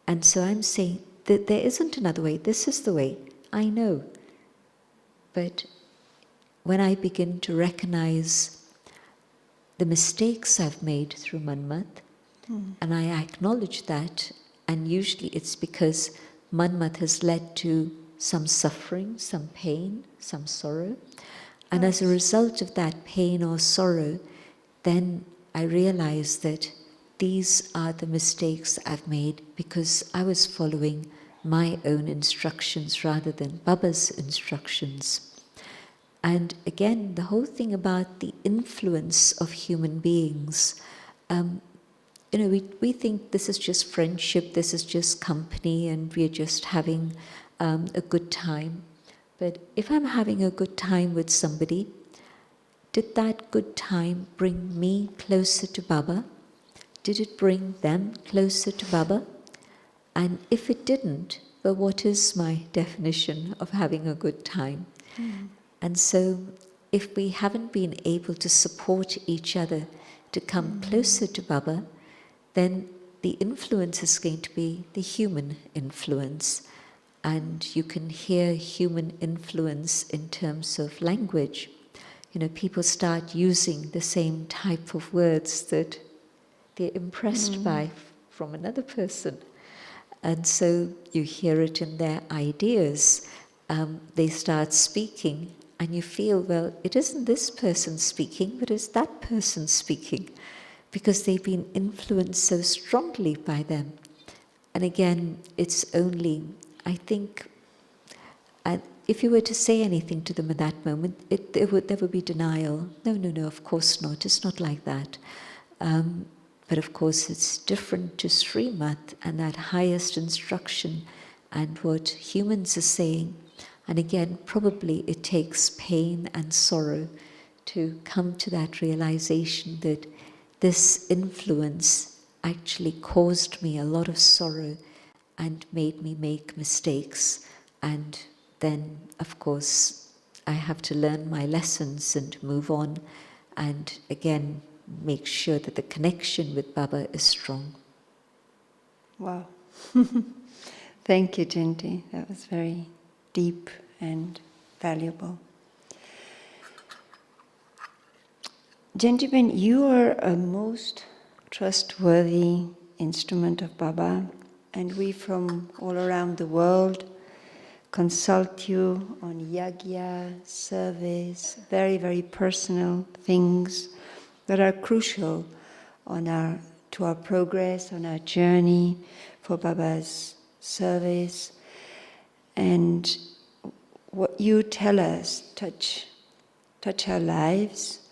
And so I'm saying that there isn't another way. This is the way. I know. But when I begin to recognize the mistakes I've made through manmat, and I acknowledge that, and usually it's because manmat has led to some suffering, some pain, some sorrow. And as a result of that pain or sorrow, then I realize that these are the mistakes I've made because I was following my own instructions rather than Baba's instructions. And again, the whole thing about the influence of human beings, we think this is just friendship, this is just company, and we're just having a good time. But if I'm having a good time with somebody, did that good time bring me closer to Baba? Did it bring them closer to Baba? And if it didn't, but what is my definition of having a good time? And so if we haven't been able to support each other to come closer to Baba, then the influence is going to be the human influence. And you can hear human influence in terms of language. You know, people start using the same type of words that they're impressed by from another person. And so you hear it in their ideas. They start speaking, and you feel, well, it isn't this person speaking, but it's that person speaking, because they've been influenced so strongly by them. And again, it's only, I think, if you were to say anything to them at that moment, there would be denial. No, of course not. It's not like that. But of course, it's different to Srimad and that highest instruction and what humans are saying. And again, probably it takes pain and sorrow to come to that realization that this influence actually caused me a lot of sorrow and made me make mistakes. And then, of course, I have to learn my lessons and move on, and again, make sure that the connection with Baba is strong. Wow. Thank you, Jayanti. That was very deep and valuable. Jayanti, you are a most trustworthy instrument of Baba, and we from all around the world consult you on yagya, service, very, very personal things that are crucial to our progress, on our journey for Baba's service. And what you tell us touch our lives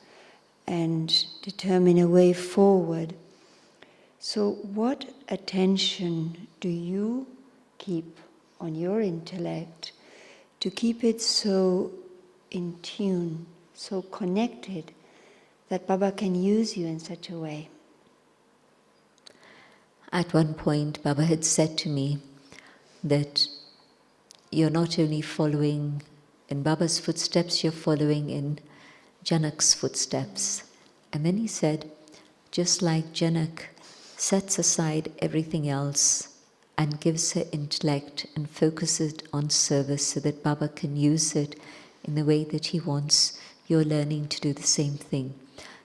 and determine a way forward. So what attention do you keep on your intellect to keep it so in tune, so connected, that Baba can use you in such a way? At one point, Baba had said to me that you're not only following in Baba's footsteps, you're following in Janak's footsteps. And then he said, just like Janak sets aside everything else and gives her intellect and focuses it on service so that Baba can use it in the way that he wants, you're learning to do the same thing.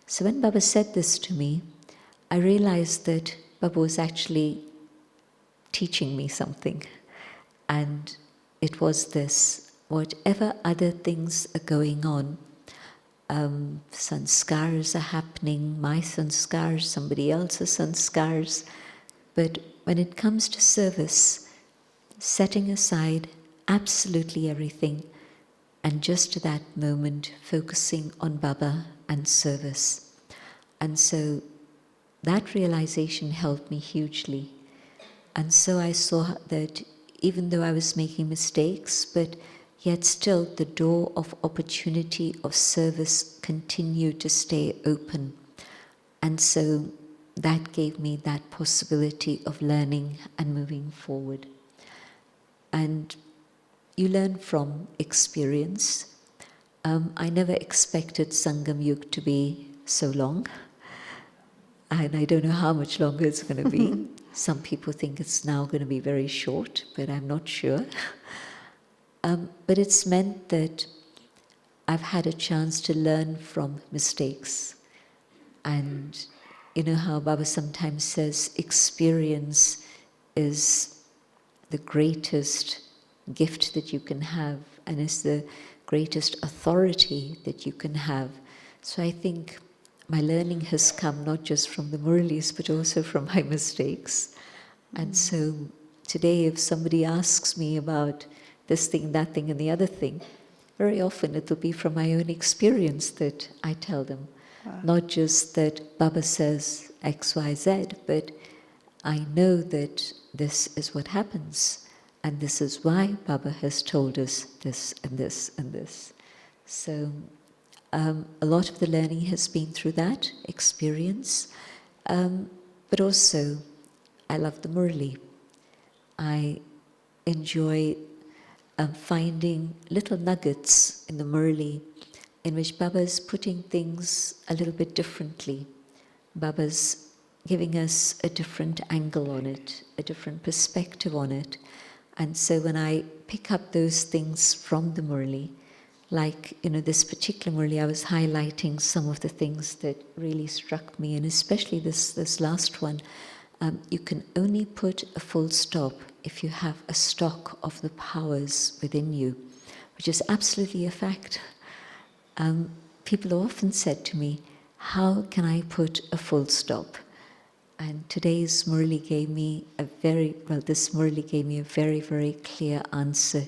So when Baba said this to me, I realized that Baba was actually teaching me something. And it was this: whatever other things are going on, sanskars are happening, my sanskars, somebody else's sanskars, but when it comes to service, setting aside absolutely everything and just to that moment focusing on Baba and service. And so that realization helped me hugely. And so I saw that even though I was making mistakes, but yet still the door of opportunity of service continued to stay open. And so that gave me that possibility of learning and moving forward. And you learn from experience. I never expected Sangam Yug to be so long. And I don't know how much longer it's going to be. Some people think it's now going to be very short, but I'm not sure. But it's meant that I've had a chance to learn from mistakes. And you know how Baba sometimes says experience is the greatest gift that you can have and is the greatest authority that you can have. So I think my learning has come not just from the Murlis, but also from my mistakes. And so today, if somebody asks me about this thing, that thing, and the other thing, very often it will be from my own experience that I tell them. Wow. Not just that Baba says X, Y, Z, but I know that this is what happens, and this is why Baba has told us this and this and this. So a lot of the learning has been through that experience, but also I love the Murli. I enjoy finding little nuggets in the Murli in which Baba's putting things a little bit differently. Baba's giving us a different angle on it, a different perspective on it. And so when I pick up those things from the Murli, like, this particular Murli, I was highlighting some of the things that really struck me, and especially this last one. You can only put a full stop if you have a stock of the powers within you, which is absolutely a fact. People have often said to me, how can I put a full stop? And today's Murli gave me this Murli gave me a very, very clear answer,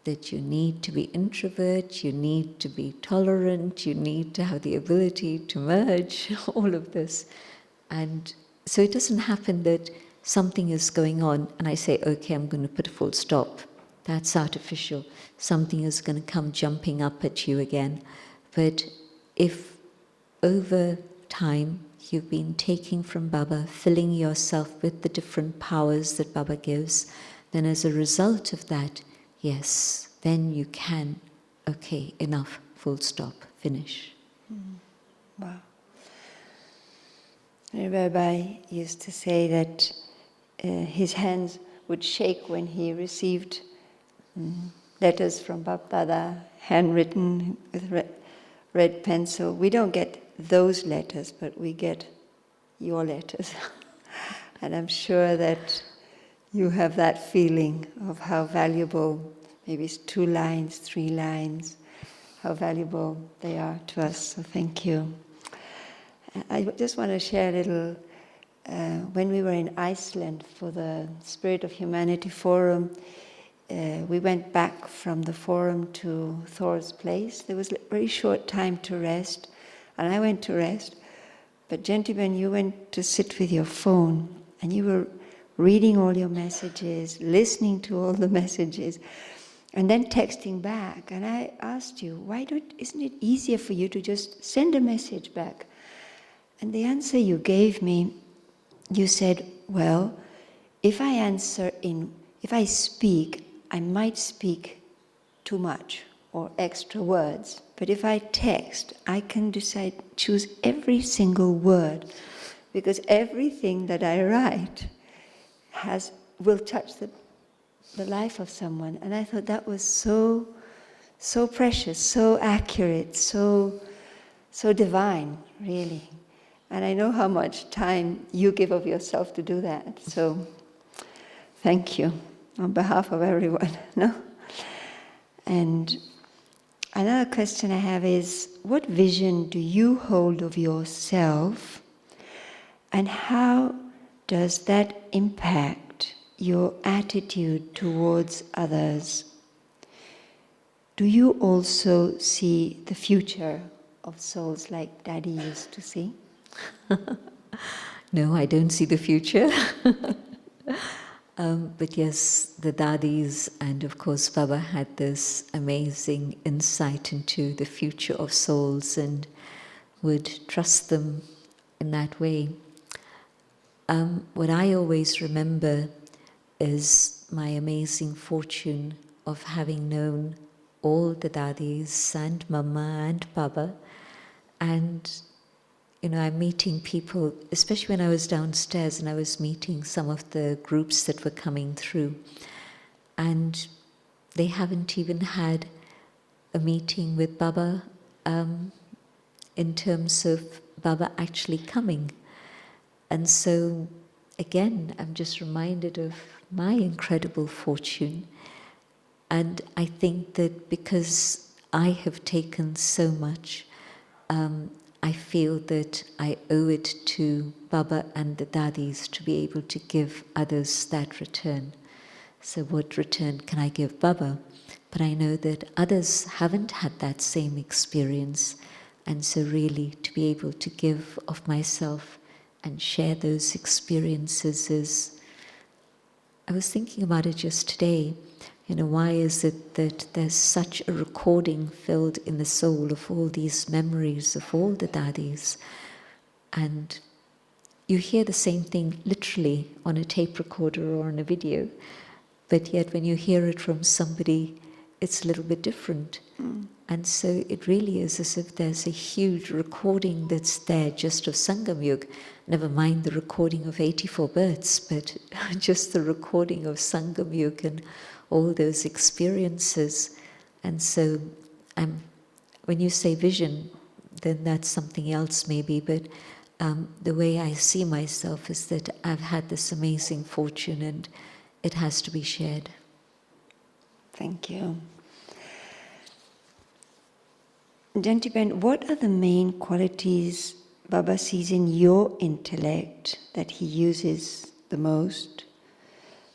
that you need to be introvert, you need to be tolerant, you need to have the ability to merge, all of this. And so it doesn't happen that something is going on and I say, okay, I'm going to put a full stop. That's artificial. Something is going to come jumping up at you again. But if over time you've been taking from Baba, filling yourself with the different powers that Baba gives, then as a result of that, yes, then you can, okay, enough, full stop, finish. Wow. The Rabbi used to say that his hands would shake when he received letters from Bab Dada, handwritten with red pencil. We don't get those letters, but we get your letters. And I'm sure that you have that feeling of how valuable, maybe it's 2 lines, 3 lines, how valuable they are to us. So thank you. I just want to share a little. When we were in Iceland for the Spirit of Humanity Forum, we went back from the forum to Thor's place. There was a very short time to rest, and I went to rest. But Jayanti, you went to sit with your phone, and you were reading all your messages, listening to all the messages, and then texting back. And I asked you, isn't it easier for you to just send a message back? And the answer you gave me, you said, well, if I speak, I might speak too much or extra words. But if I text, I can choose every single word, because everything that I write will touch the life of someone. And I thought that was so precious, so accurate, so divine, really. And I know how much time you give of yourself to do that. So thank you on behalf of everyone. No? And another question I have is, what vision do you hold of yourself, and how does that impact your attitude towards others? Do you also see the future of souls like Daddy used to see? No, I don't see the future. But yes, the Dadis and of course Baba had this amazing insight into the future of souls and would trust them in that way. What I always remember is my amazing fortune of having known all the Dadis and Mama and Baba, and I'm meeting people, especially when I was downstairs and I was meeting some of the groups that were coming through, and they haven't even had a meeting with Baba in terms of Baba actually coming. And so, again, I'm just reminded of my incredible fortune. And I think that because I have taken so much, I feel that I owe it to Baba and the Dadis to be able to give others that return. So what return can I give Baba? But I know that others haven't had that same experience. And so really to be able to give of myself and share those experiences is... I was thinking about it just today. Why is it that there's such a recording filled in the soul of all these memories of all the Dadis? And you hear the same thing literally on a tape recorder or on a video. but yet when you hear it from somebody, it's a little bit different. And so it really is as if there's a huge recording that's there just of Sangam Yuga. Never mind the recording of 84 births, but just the recording of Sangam Yuga and all those experiences. And so when you say vision, then that's something else maybe, but the way I see myself is that I've had this amazing fortune and it has to be shared. Thank you. Jayanti, what are the main qualities Baba sees in your intellect that he uses the most,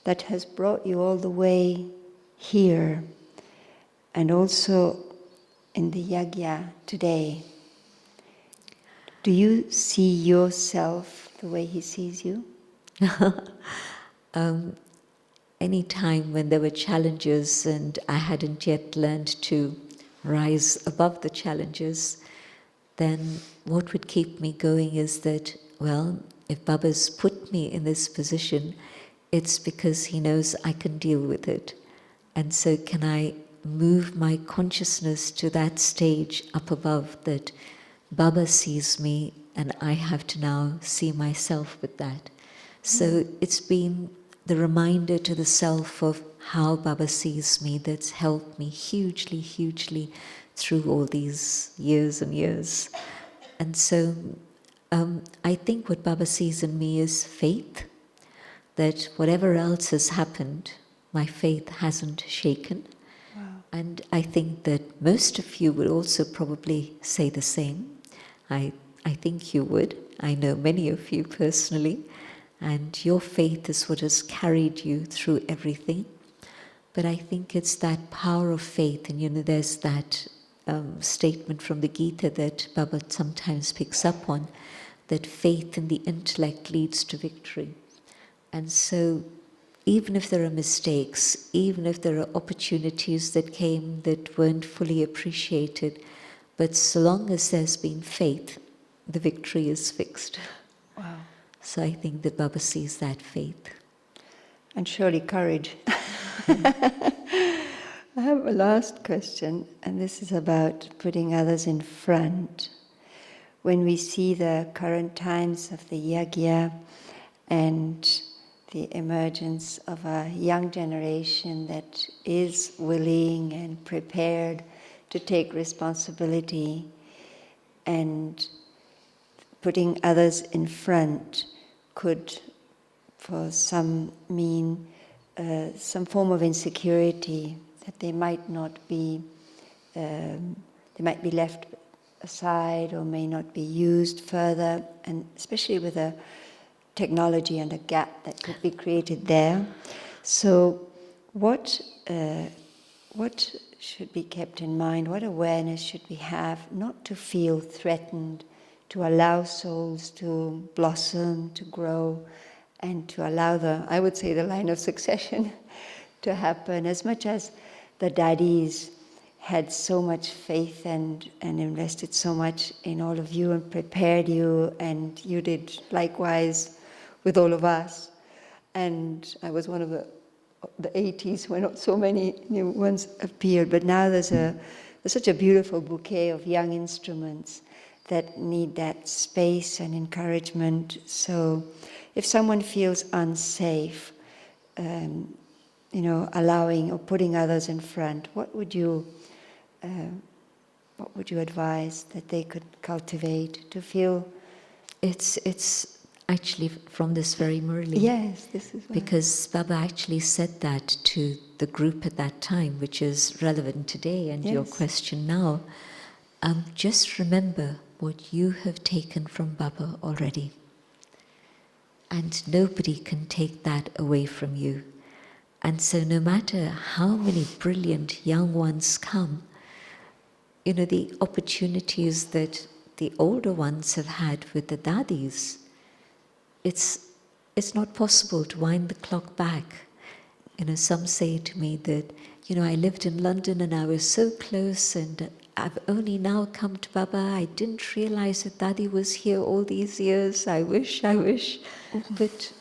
that has brought you all the way here, and also in the yagya today? Do you see yourself the way he sees you? Any time when there were challenges and I hadn't yet learned to rise above the challenges, then what would keep me going is that, well, if Baba's put me in this position, it's because he knows I can deal with it. And so can I move my consciousness to that stage up above that Baba sees me and I have to now see myself with that. So it's been the reminder to the self of how Baba sees me that's helped me hugely, hugely through all these years and years. And so I think what Baba sees in me is faith, that whatever else has happened, my faith hasn't shaken. Wow. And I think that most of you would also probably say the same. I think you would. I know many of you personally. And your faith is what has carried you through everything. But I think it's that power of faith, and there's that statement from the Gita that Baba sometimes picks up on, that faith in the intellect leads to victory. And so even if there are mistakes, even if there are opportunities that came that weren't fully appreciated, but so long as there's been faith, the victory is fixed. Wow. So I think that Baba sees that faith. And surely courage. I have a last question, and this is about putting others in front. When we see the current times of the yagya and the emergence of a young generation that is willing and prepared to take responsibility, and putting others in front could, for some, mean some form of insecurity, that they might not be, they might be left aside or may not be used further, and especially with a technology and a gap that could be created there. So what should be kept in mind? What awareness should we have not to feel threatened, to allow souls to blossom, to grow, and to allow I would say, the line of succession to happen? As much as the daddies had so much faith and invested so much in all of you and prepared you, and you did likewise with all of us. And I was one of the 80s where not so many new ones appeared, but now there's such a beautiful bouquet of young instruments that need that space and encouragement. So if someone feels unsafe, allowing or putting others in front, what would you advise that they could cultivate to feel? It's actually from this very Murli. Yes, this is because Baba actually said that to the group at that time, which is relevant today and your question now. Just remember what you have taken from Baba already. And nobody can take that away from you. And so no matter how many brilliant young ones come, the opportunities that the older ones have had with the daddies, it's not possible to wind the clock back. Some say to me that, I lived in London and I was so close and I've only now come to Baba. I didn't realize that Daddy was here all these years. I wish. But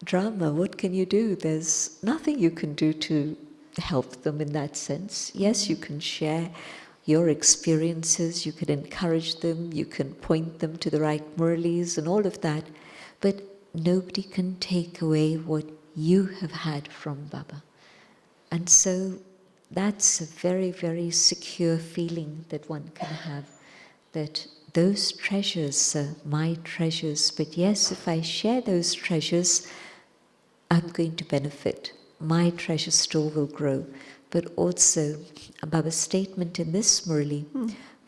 drama, what can you do? There's nothing you can do to help them in that sense. Yes, you can share your experiences, you can encourage them, you can point them to the right Murlis and all of that, but nobody can take away what you have had from Baba. And so that's a very, very secure feeling that one can have, that those treasures are my treasures, but yes, if I share those treasures, I'm going to benefit. My treasure store will grow. But also, Baba's statement in this Murli,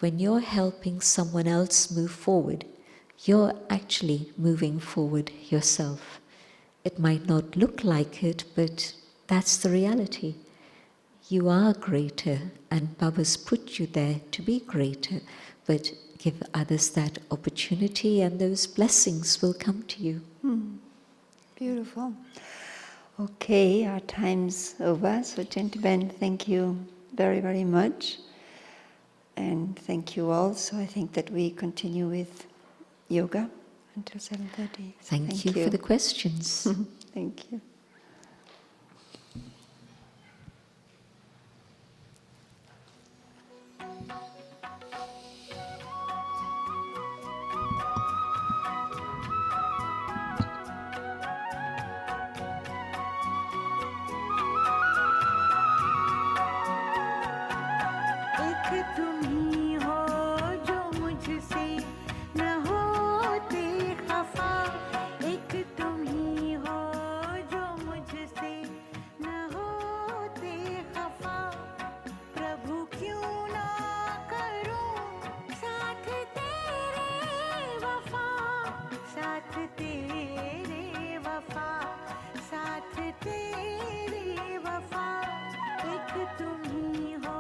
when you're helping someone else move forward, you're actually moving forward yourself. It might not look like it, but that's the reality. You are greater, and Baba's put you there to be greater, but give others that opportunity and those blessings will come to you. Beautiful. Okay, our time's over. So gentlemen, thank you very, very much. And thank you all. So I think that we continue with yoga until 7:30. Thank you for the questions. Thank you. तेरे वफा एक तुम ही हो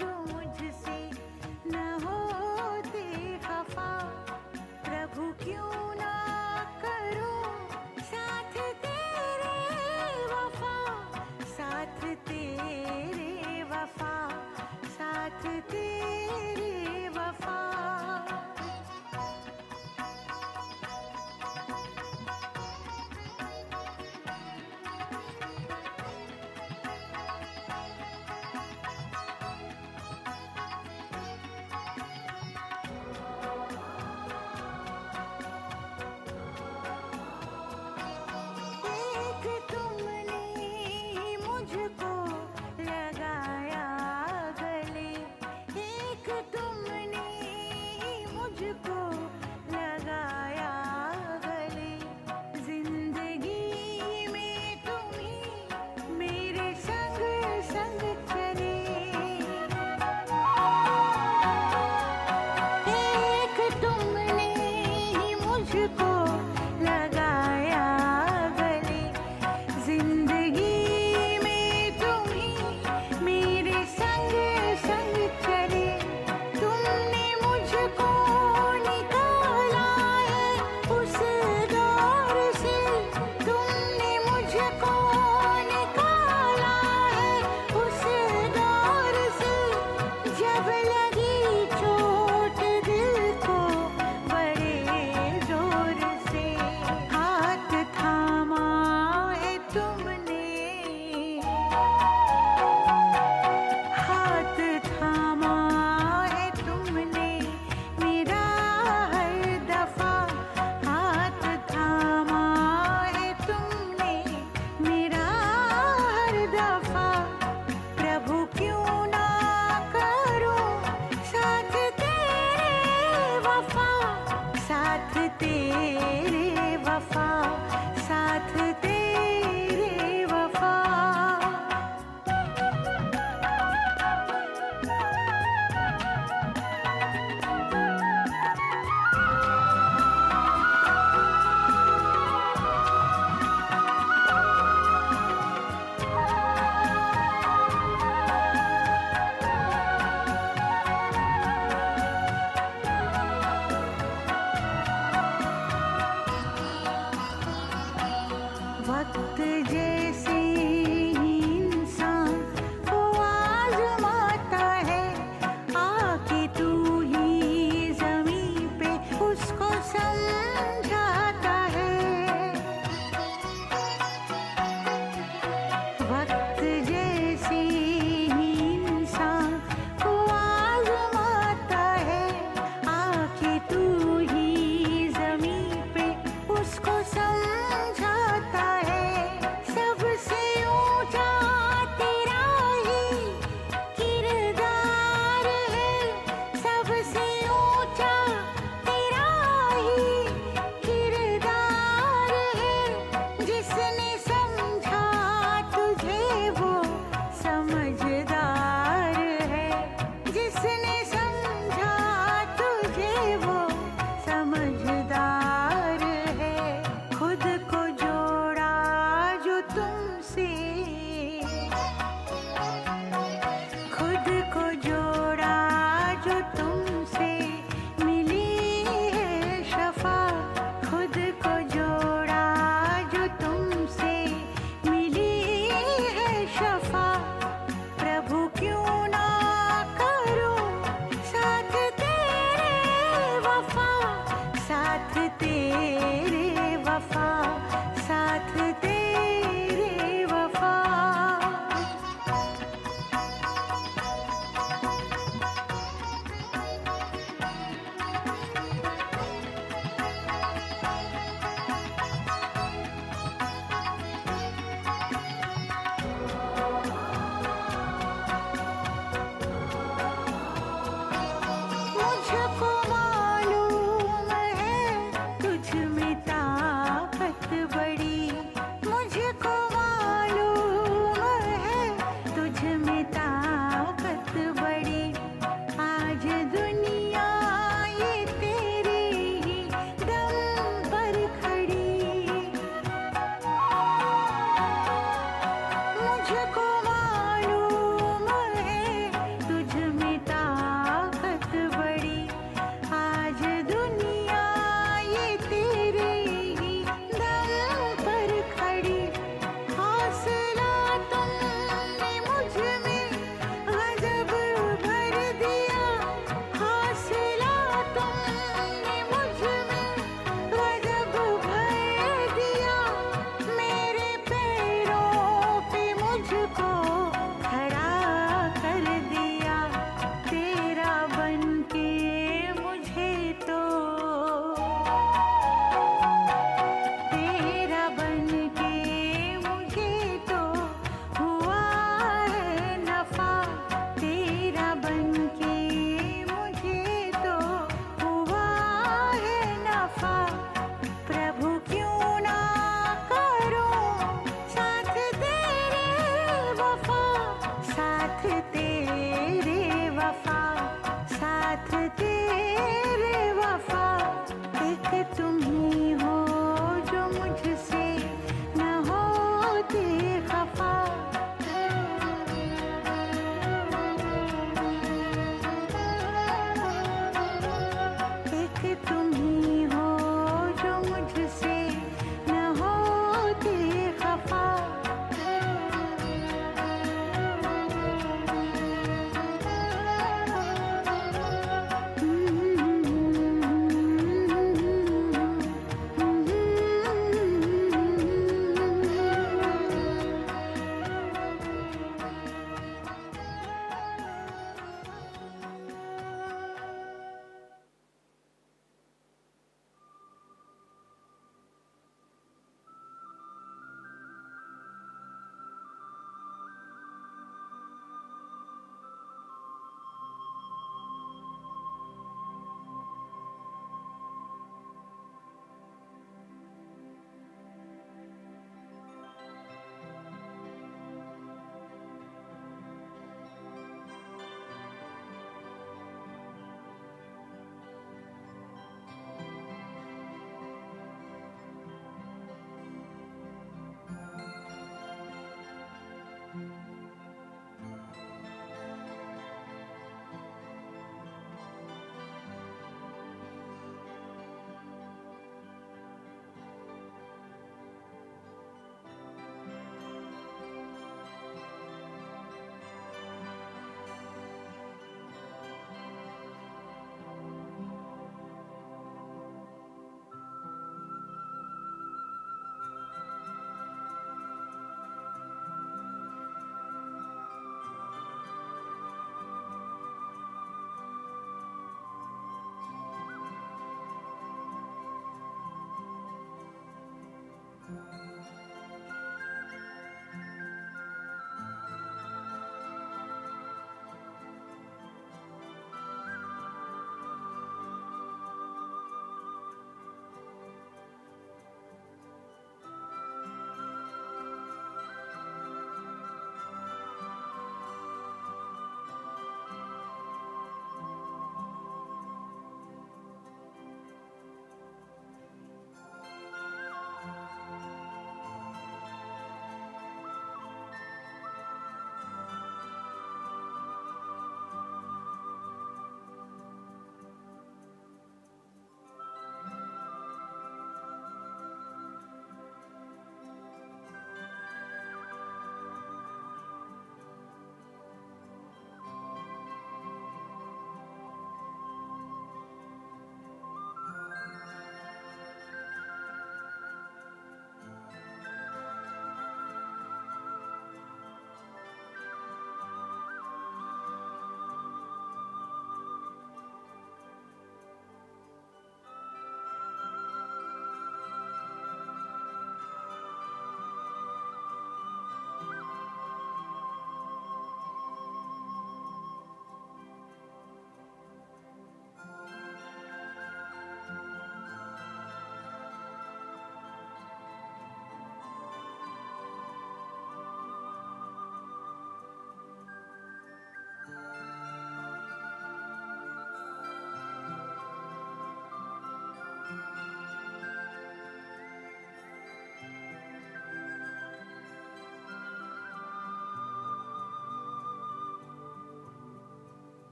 जो मुझसे मुझको मालूम है तुझ में ताकत बड़ी, आज दुनिया ये तेरे ही दम पर खड़ी। हौसला तुमने मुझ में गजब भर दिया, हौसला तुमने मुझ में गजब भर दिया। मेरे पैरों पे मुझको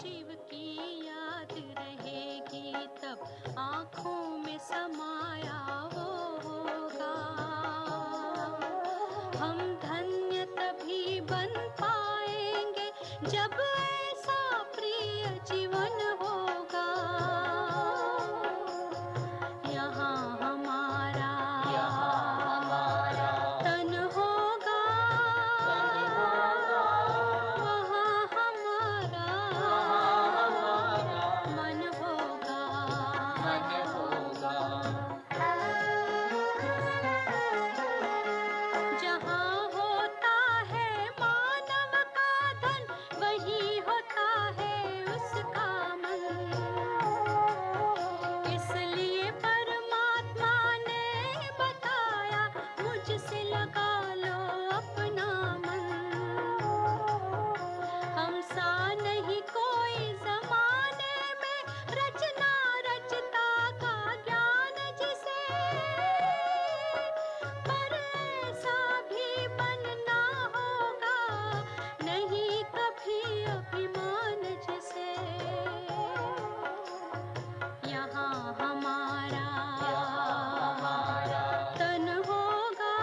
शिव की याद रहेगी तब आँखों में समाया वो होगा। हम धन्य तभी बन पाएंगे जब ऐसा प्रिय जीवन होगा। यहाँ हमारा तन होगा, वहाँ हमारा मन होगा। जहाँ होता है मानव का धन, वही होता है उसका मन। इसलिए परमात्मा ने बताया, मुझसे लगा लो अपना मन। हमसा नहीं कोई जमाने में, रचना रचता का ज्ञान जिसे, पर ऐसा भी बनना होगा नहीं कभी अभिमान जिसे। यहाँ हमारा तन होगा,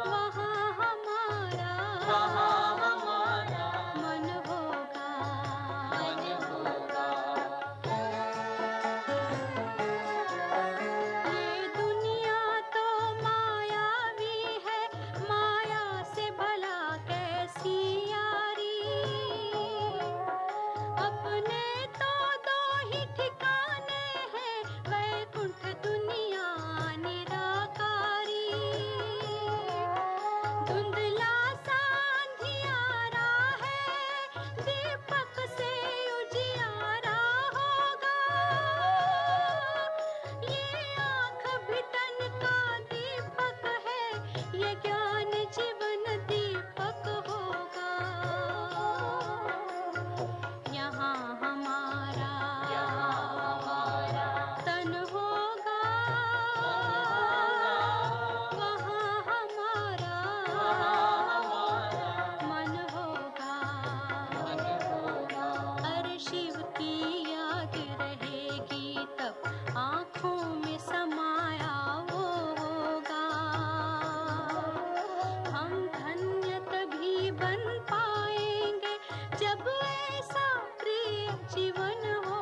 वहाँ हमारा मन होगा। ये दुनिया तो मायावी है, माया से भला कैसी यारी। अपने तो दो ही ठिकाने हैं, वैकुंठ दुनिया निराकारी। धुंधला सा अंधियारा है, दीपक से उजियारा होगा। ये आँख भी तन का दीपक है, ये ज्ञान जीवन दीपक होगा। यहाँ हमारा तन होगा, वहाँ हमारा मन होगा। अरे शिव की याद रहेगी तब आँखों में समाया वो होगा। हम धन्य तभी बन पाएंगे जब ऐसा प्रिय जीवन होगा।